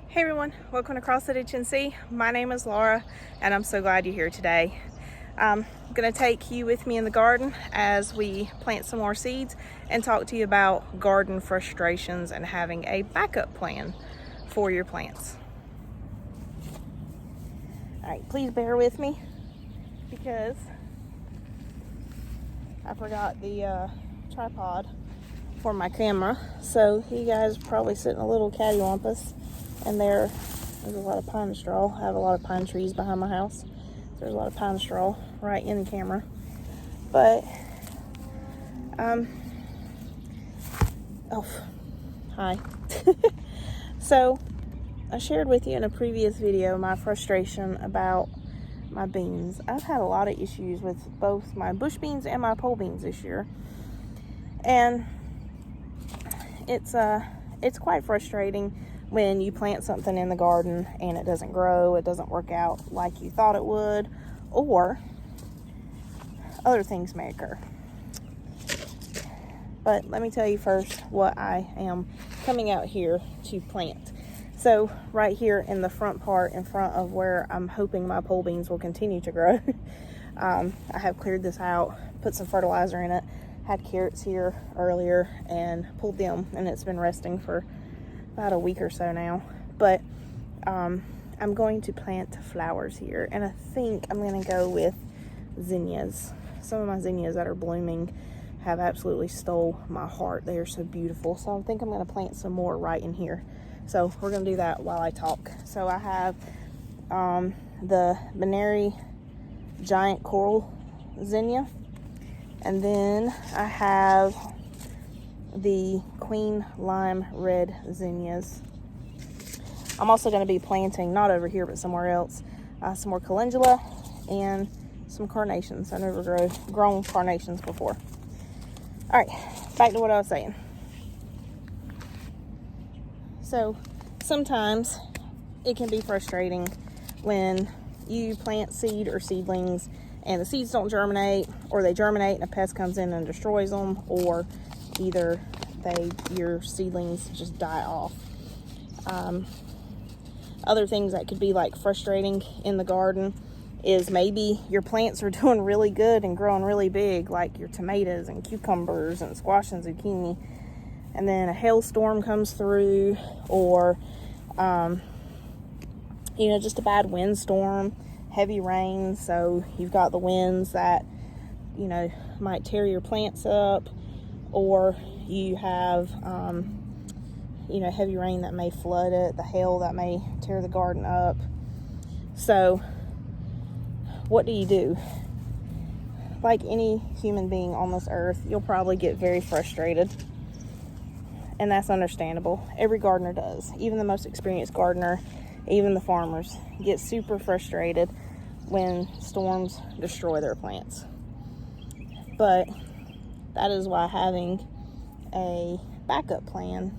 Hey everyone, welcome to Cross the Ditch and See. My name is Laura and I'm so glad you're here today. I'm going to take you with me in the garden as we plant some more seeds and talk to you about garden frustrations and having a backup plan for your plants. Alright, please bear with me because I forgot the tripod for my camera, so you guys are probably sitting a little cattywampus. And there's a lot of pine straw. I have a lot of pine trees behind my house. There's a lot of pine straw right in the camera. But, oh, hi. So, I shared with you in a previous video my frustration about my beans. I've had a lot of issues with both my bush beans and my pole beans this year. And it's quite frustrating when you plant something in the garden and it doesn't grow, it doesn't work out like you thought it would, or other things may occur. But let me tell you first what I am coming out here to plant. So right here in the front part, in front of where I'm hoping my pole beans will continue to grow, I have cleared this out, put some fertilizer in it, had carrots here earlier and pulled them, and it's been resting for about a week or so now. But I'm going to plant flowers here, and I think I'm going to go with zinnias. Some of my zinnias that are blooming have absolutely stole my heart. They are so beautiful. So I think I'm going to plant some more right in here. So we're going to do that while I talk. So I have the Benary giant coral zinnia, and then I have the Queen Lime Red zinnias. I'm also going to be planting, not over here, but somewhere else, some more calendula and some carnations. I've never grown carnations before. All right, back to what I was saying. So sometimes it can be frustrating when you plant seed or seedlings and the seeds don't germinate, or they germinate and a pest comes in and destroys them, or either your seedlings just die off. Other things that could be like frustrating in the garden is maybe your plants are doing really good and growing really big, like your tomatoes and cucumbers and squash and zucchini, and then a hailstorm comes through, or just a bad windstorm, heavy rain. So you've got the winds that might tear your plants up, or you have heavy rain that may flood it, the hail that may tear the garden up. So what do? Like any human being on this earth, you'll probably get very frustrated, and that's understandable. Every gardener does. Even the most experienced gardener, even the farmers, get super frustrated when storms destroy their plants. But that is why having a backup plan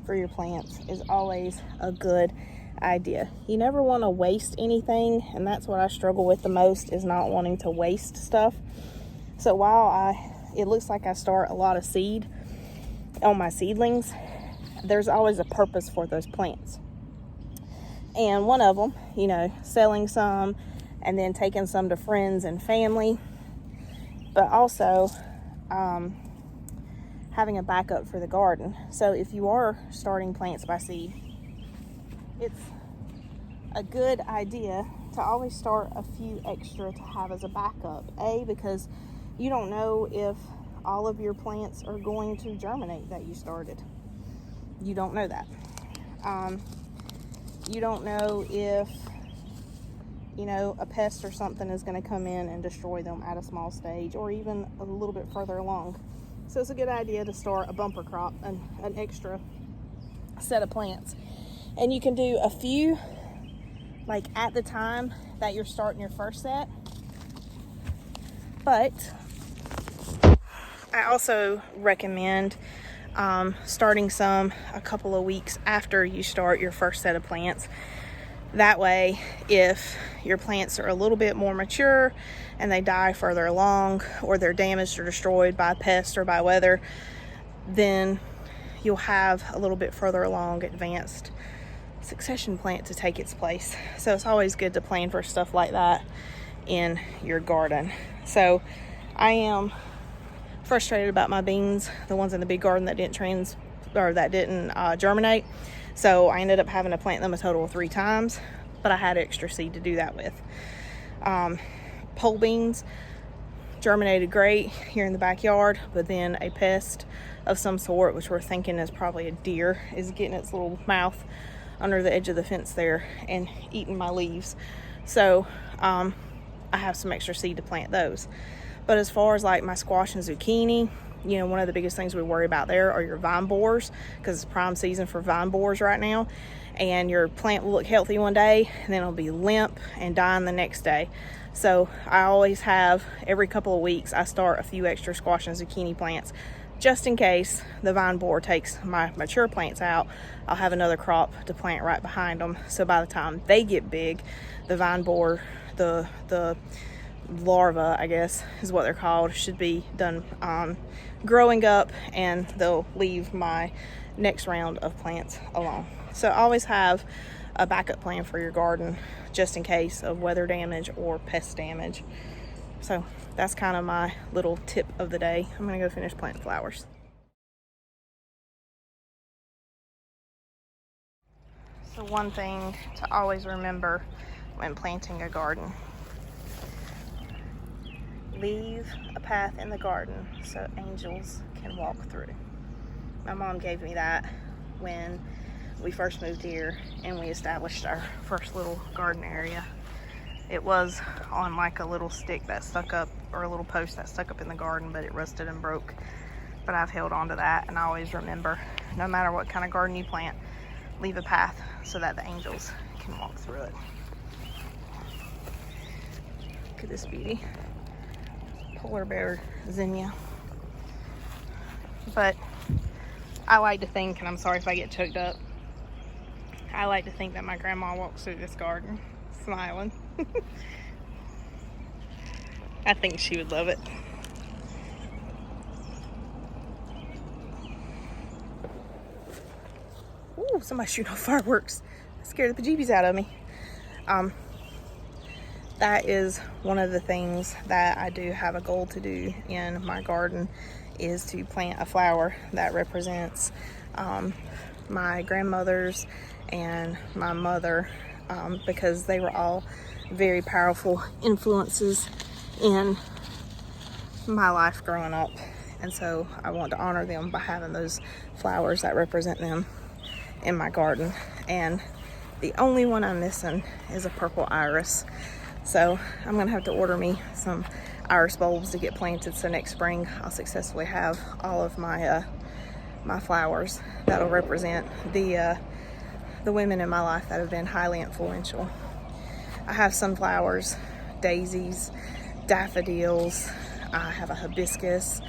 for your plants is always a good idea. You never want to waste anything, and that's what I struggle with the most, is not wanting to waste stuff. So while it looks like I start a lot of seed on my seedlings, there's always a purpose for those plants. And one of them, selling some and then taking some to friends and family, but also having a backup for the garden. So if you are starting plants by seed, it's a good idea to always start a few extra to have as a backup. Because you don't know if all of your plants are going to germinate that you started. You don't know that. You don't know if a pest or something is going to come in and destroy them at a small stage, or even a little bit further along. So it's a good idea to start a bumper crop, an extra set of plants. And you can do a few, like at the time that you're starting your first set. But I also recommend starting some a couple of weeks after you start your first set of plants. That way, if your plants are a little bit more mature and they die further along, or they're damaged or destroyed by pests or by weather, then you'll have a little bit further along advanced succession plant to take its place. So it's always good to plan for stuff like that in your garden. So I am frustrated about my beans, the ones in the big garden that didn't germinate. So I ended up having to plant them a total of 3 times, but I had extra seed to do that with. Pole beans germinated great here in the backyard, but then a pest of some sort, which we're thinking is probably a deer, is getting its little mouth under the edge of the fence there and eating my leaves. So I have some extra seed to plant those. But as far as like my squash and zucchini, you know, one of the biggest things we worry about there are your vine borers, because it's prime season for vine borers right now. And your plant will look healthy one day, and then it'll be limp and dying the next day. So I always have, every couple of weeks, I start a few extra squash and zucchini plants, just in case the vine borer takes my mature plants out. I'll have another crop to plant right behind them. So by the time they get big, the vine borer, the larva, I guess is what they're called, should be done growing up, and they'll leave my next round of plants alone. So always have a backup plan for your garden, just in case of weather damage or pest damage. So that's kind of my little tip of the day. I'm gonna go finish planting flowers. So one thing to always remember when planting a garden: leave a path in the garden so angels can walk through. My mom gave me that when we first moved here and we established our first little garden area. It was on like a little stick that stuck up, or a little post that stuck up in the garden, but it rusted and broke. But I've held on to that, and I always remember, no matter what kind of garden you plant, leave a path so that the angels can walk through it. Look at this beauty. Polar bear zinnia. But I like to think, and I'm sorry if I get choked up, I like to think that my grandma walks through this garden smiling. I think she would love it. Ooh, somebody shooting off fireworks. That scared the bejeebies out of me. That is one of the things that I do have a goal to do in my garden, is to plant a flower that represents my grandmothers and my mother, because they were all very powerful influences in my life growing up. And so I want to honor them by having those flowers that represent them in my garden. And the only one I'm missing is a purple iris. So I'm gonna have to order me some iris bulbs to get planted, so next spring I'll successfully have all of my my flowers that'll represent the women in my life that have been highly influential. I have sunflowers, daisies, daffodils, I have a hibiscus,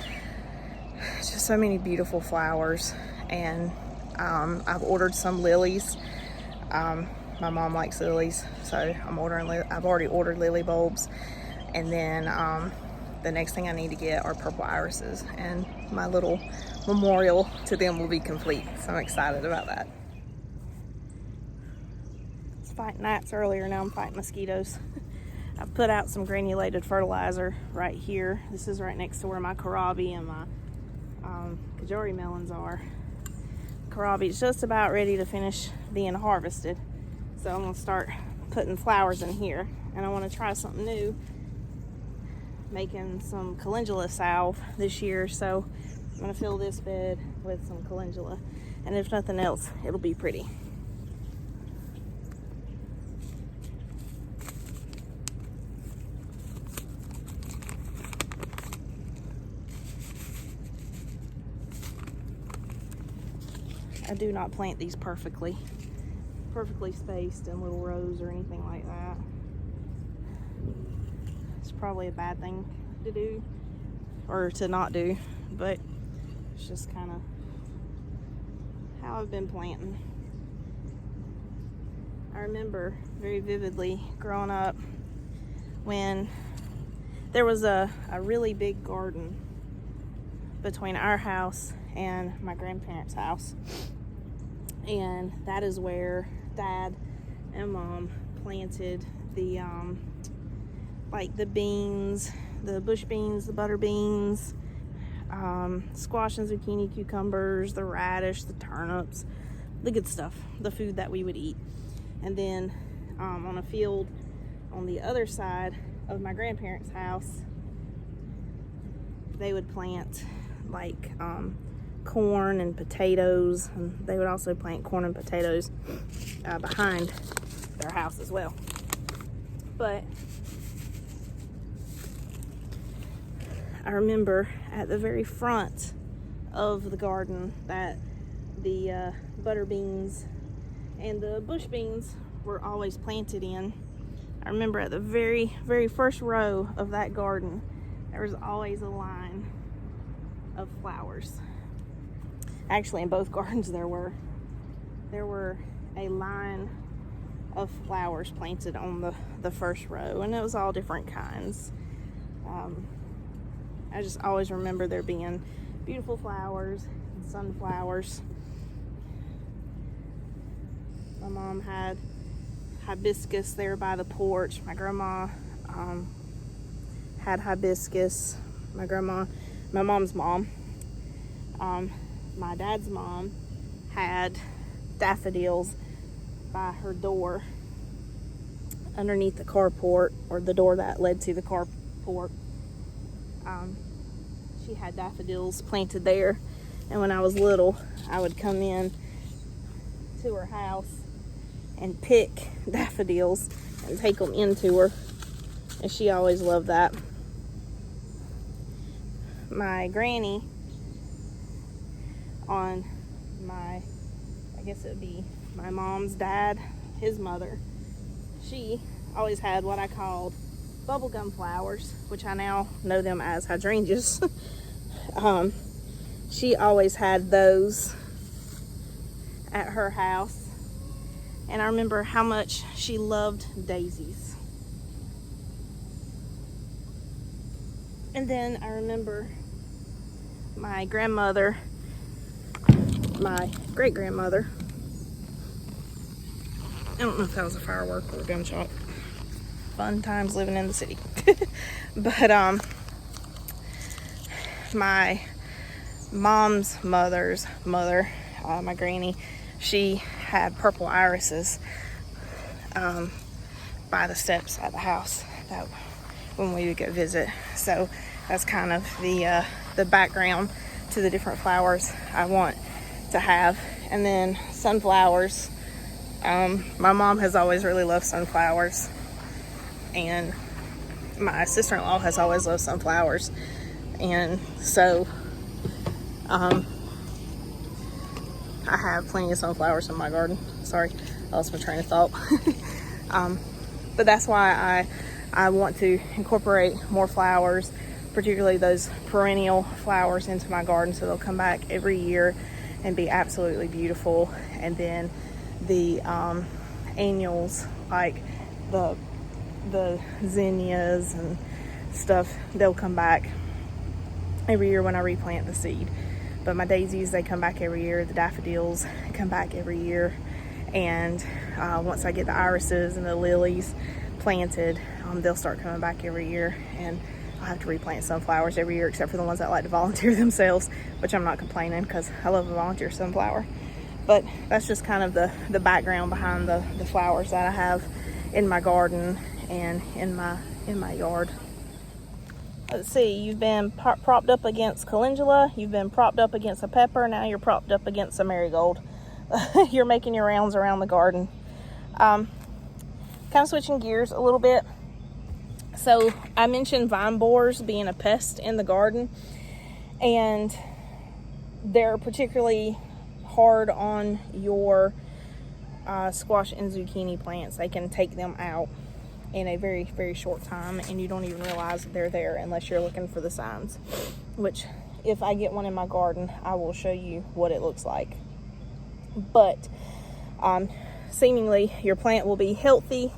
just so many beautiful flowers. And I've ordered some lilies. My mom likes lilies, so I've already ordered lily bulbs. And then the next thing I need to get are purple irises, and my little memorial to them will be complete. So I'm excited about that. I was fighting gnats earlier, now I'm fighting mosquitoes. I've put out some granulated fertilizer right here. This is right next to where my kohlrabi and my kajari melons are. Kohlrabi is just about ready to finish being harvested. So I'm gonna start putting flowers in here, and I want to try something new, making some calendula salve this year. So I'm gonna fill this bed with some calendula, and if nothing else, it'll be pretty. I do not plant these perfectly spaced in little rows or anything like that. It's probably a bad thing to do, or to not do, but it's just kind of how I've been planting. I remember very vividly growing up when there was a really big garden between our house and my grandparents' house, and that is where Dad and Mom planted the like the beans, the bush beans, the butter beans, squash and zucchini, cucumbers, the radish, the turnips, the good stuff, the food that we would eat. And then on a field on the other side of my grandparents' house, they would plant like corn and potatoes, and they would also plant corn and potatoes behind their house as well. But I remember at the very front of the garden that the butter beans and the bush beans were always planted in. I remember at the very, very first row of that garden, there was always a line of flowers. Actually, in both gardens there were a line of flowers planted on the first row, and it was all different kinds. I just always remember there being beautiful flowers and sunflowers. My mom had hibiscus there by the porch. My grandma had hibiscus. My mom's mom, my dad's mom had daffodils by her door underneath the carport, or the door that led to the carport. She had daffodils planted there, and when I was little, I would come in to her house and pick daffodils and take them into her, and she always loved that. My granny, on I guess it would be my mom's dad, his mother, she always had what I called bubblegum flowers, which I now know them as hydrangeas. She always had those at her house, and I remember how much she loved daisies. And then I remember my grandmother, my great-grandmother, I don't know if that was a firework or a gunshot. Fun times living in the city. But my mom's mother's mother, my granny, she had purple irises by the steps at the house that when we would go visit. So that's kind of the background to the different flowers I want to have. And then sunflowers. My mom has always really loved sunflowers, and my sister-in-law has always loved sunflowers, and so I have plenty of sunflowers in my garden. Sorry, I lost my train of thought. But that's why I want to incorporate more flowers, particularly those perennial flowers, into my garden, so they'll come back every year and be absolutely beautiful. And then the annuals, like the zinnias and stuff, they'll come back every year when I replant the seed. But my daisies, they come back every year. The daffodils come back every year. And once I get the irises and the lilies planted, they'll start coming back every year. And I'll have to replant sunflowers every year, except for the ones that like to volunteer themselves, which I'm not complaining, because I love a volunteer sunflower. But that's just kind of the background behind the flowers that I have in my garden and in my yard. Let's see, you've been propped up against calendula, you've been propped up against a pepper, now you're propped up against a marigold. You're making your rounds around the garden. Kind of switching gears a little bit. So I mentioned vine borers being a pest in the garden, and they're particularly hard on your squash and zucchini plants. They can take them out in a very, very short time, and you don't even realize that they're there unless you're looking for the signs, which if I get one in my garden, I will show you what it looks like. But seemingly your plant will be healthy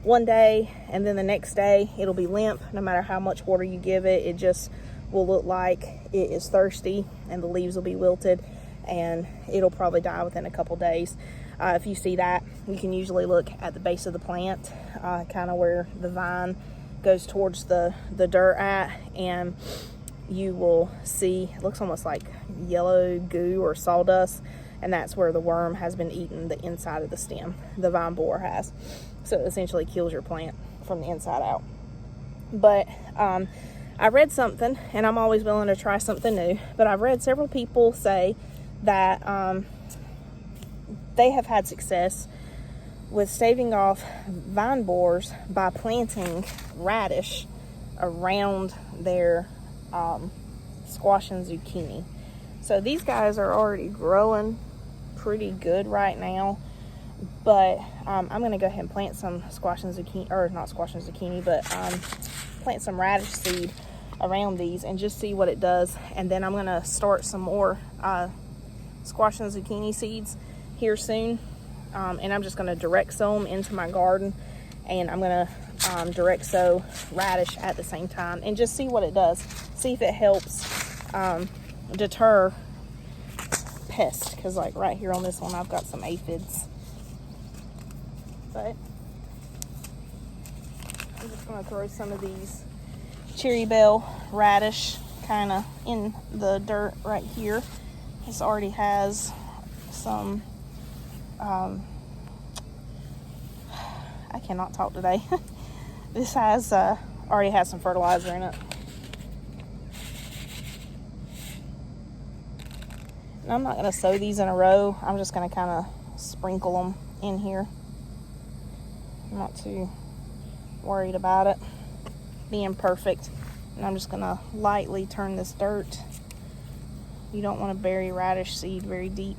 one day, and then the next day it'll be limp. No matter how much water you give it, it just will look like it is thirsty, and the leaves will be wilted, and it'll probably die within a couple days. If you see that, you can usually look at the base of the plant, kind of where the vine goes towards the dirt at, and you will see, it looks almost like yellow goo or sawdust, and that's where the worm has been eating the inside of the stem. The vine borer has. So it essentially kills your plant from the inside out. But I read something, and I'm always willing to try something new, but I've read several people say that they have had success with staving off vine borers by planting radish around their squash and zucchini. So these guys are already growing pretty good right now, but I'm going to go ahead and plant some squash and zucchini, or not squash and zucchini, but plant some radish seed around these and just see what it does. And then I'm going to start some more squash and zucchini seeds here soon, and I'm just going to direct sow them into my garden, and I'm going to direct sow radish at the same time and just see what it does. See if it helps deter pests, because like right here on this one I've got some aphids. But I'm just going to throw some of these cherry bell radish kind of in the dirt right here. This already has some I cannot talk today. This has already has some fertilizer in it. And I'm not going to sow these in a row. I'm just going to kind of sprinkle them in here. I'm not too worried about it being perfect. And I'm just going to lightly turn this dirt. You don't want to bury radish seed very deep.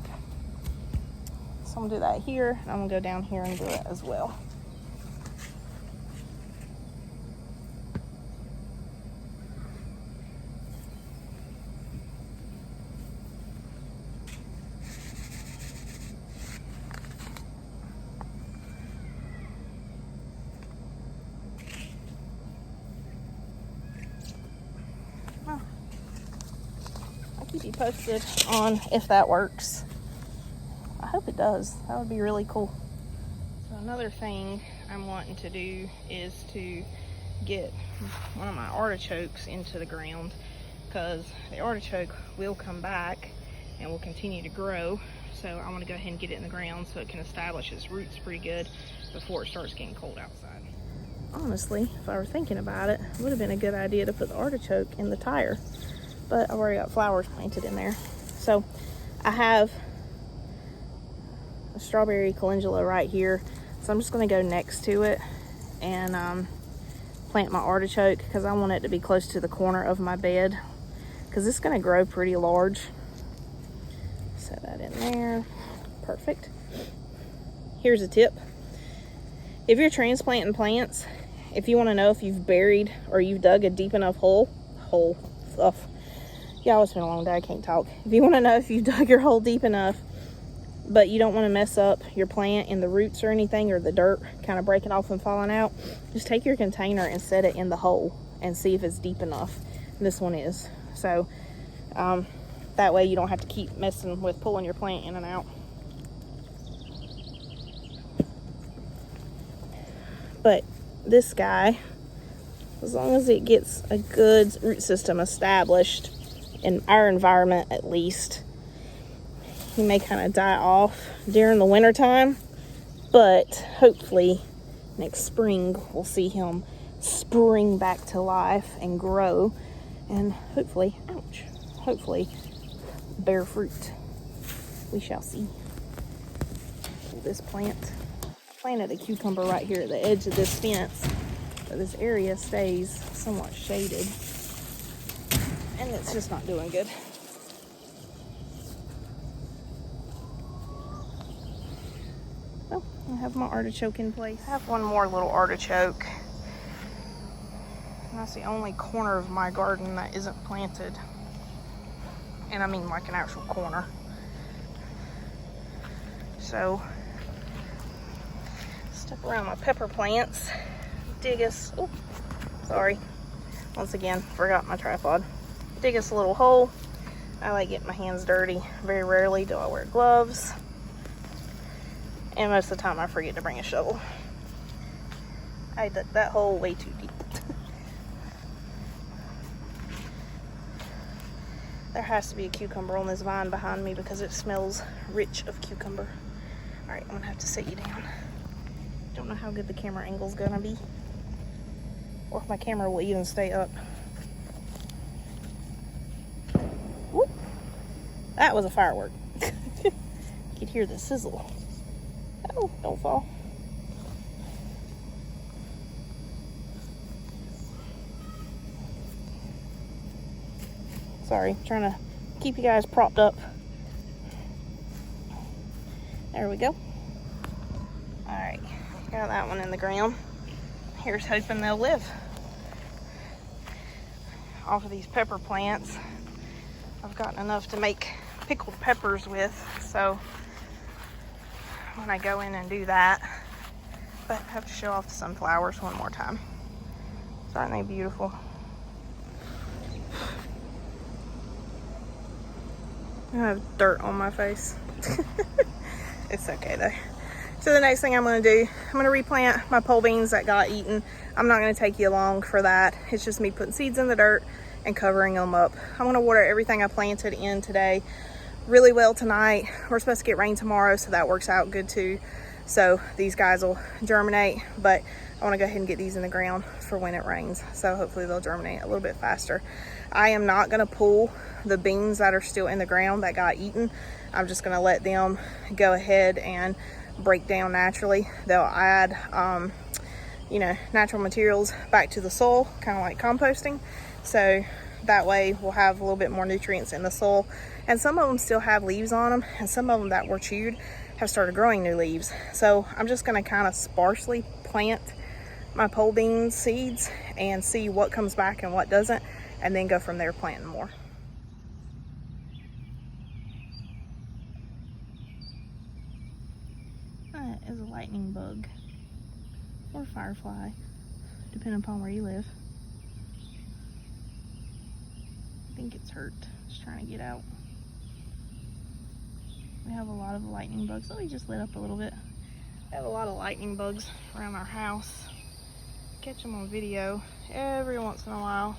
So I'm going to do that here, and I'm going to go down here and do it as well. Keep you posted on if that works. I hope it does. That would be really cool. So another thing I'm wanting to do is to get one of my artichokes into the ground, because the artichoke will come back and will continue to grow. So I want to go ahead and get it in the ground so it can establish its roots pretty good before it starts getting cold outside. Honestly, if I were thinking about it, it would have been a good idea to put the artichoke in the tire. But I've already got flowers planted in there. So I have a strawberry calendula right here. So I'm just going to go next to it and plant my artichoke, because I want it to be close to the corner of my bed, because it's going to grow pretty large. Set that in there. Perfect. Here's a tip. If you're transplanting plants, if you want to know if you've buried or you've dug a deep enough hole. Yeah, it's been a long day, I can't talk. If you want to know if you've dug your hole deep enough, but you don't want to mess up your plant and the roots or anything, or the dirt kind of breaking off and falling out, just take your container and set it in the hole and see if it's deep enough. This one is. So that way you don't have to keep messing with pulling your plant in and out. But this guy, as long as it gets a good root system established, in our environment at least, he may kind of die off during the winter time, but hopefully next spring we'll see him spring back to life and grow, and hopefully bear fruit. We shall see. This plant, I planted a cucumber right here at the edge of this fence, but this area stays somewhat shaded, and it's just not doing good. Oh, I have my artichoke in place. I have one more little artichoke, and that's the only corner of my garden that isn't planted. And I mean like an actual corner. So, step around my pepper plants, dig us, oh, sorry, once again, forgot my tripod. Dig us a little hole. I like getting my hands dirty. Very rarely do I wear gloves. And most of the time I forget to bring a shovel. I dug that hole way too deep. There has to be a cucumber on this vine behind me because it smells rich of cucumber. All right, I'm gonna have to set you down. Don't know how good the camera angle's gonna be, or if my camera will even stay up. Whoop. That was a firework. You could hear the sizzle. Oh, don't fall. Sorry, trying to keep you guys propped up. There we go. All right, got that one in the ground. Here's hoping they'll live. Off of these pepper plants, I've gotten enough to make pickled peppers with, so when I go in and do that, but I have to show off the sunflowers one more time. So aren't they beautiful? I have dirt on my face. It's okay though. So the next thing I'm going to do, I'm going to replant my pole beans that got eaten. I'm not going to take you along for that. It's just me putting seeds in the dirt and covering them up. I'm going to water everything I planted in today really well tonight. We're supposed to get rain tomorrow, so that works out good too. So these guys will germinate, but I want to go ahead and get these in the ground for when it rains. So hopefully they'll germinate a little bit faster. I am not going to pull the beans that are still in the ground that got eaten. I'm just going to let them go ahead and break down naturally. They'll add, you know, natural materials back to the soil, kind of like composting. So that way we'll have a little bit more nutrients in the soil. And some of them still have leaves on them, and some of them that were chewed have started growing new leaves. So I'm just going to kind of sparsely plant my pole bean seeds and see what comes back and what doesn't, and then go from there planting more. That is a lightning bug or firefly, depending upon where you live. I think it's hurt. Just trying to get out. We have a lot of lightning bugs. Oh, we just lit up a little bit. We have a lot of lightning bugs around our house. Catch them on video every once in a while.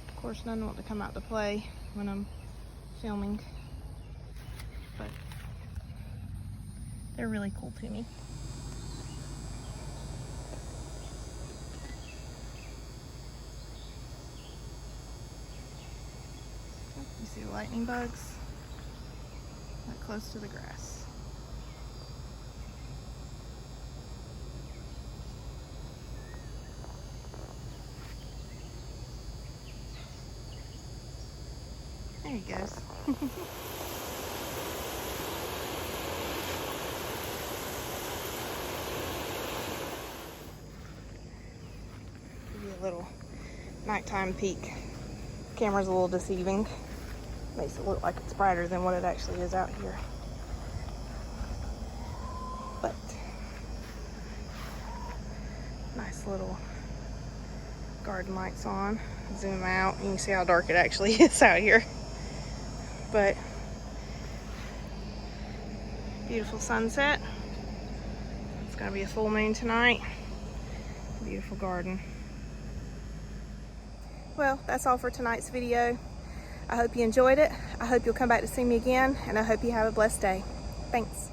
Of course, none want to come out to play when I'm filming, but they're really cool to me. You see the lightning bugs? Right close to the grass. There he goes. Give you a little nighttime peek. Camera's a little deceiving. Makes it look like it's brighter than what it actually is out here. But nice little garden lights on. Zoom out, you can see how dark it actually is out here. But beautiful sunset. It's gonna be a full moon tonight. Beautiful garden. Well, that's all for tonight's video. I hope you enjoyed it. I hope you'll come back to see me again, and I hope you have a blessed day. Thanks.